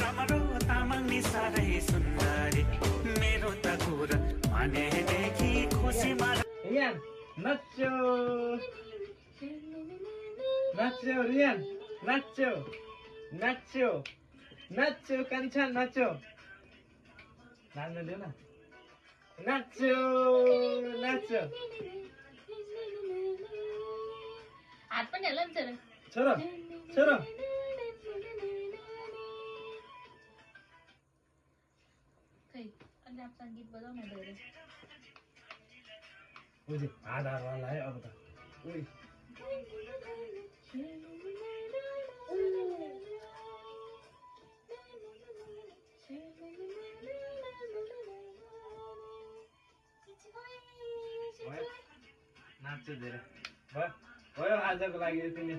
राम्रो तामाङ नि साह्रै सुन्दरी मेरो त कुरा मानेदेखि खुसीमा रियान नाच्यो नाच्यो रियान नाच्यो नाच्यो नाच्यो कान्छा नाच्यो नाच्न दियो न नाच्यो नाच्यो हात पनि हल्ला नि छोरो छोरो खै अनि आप सङ्गीत बजाउन धेरै बुझे हात हातवाला है अब त उही नाच्यो धेरै भयो भयो आजको लागि यति नै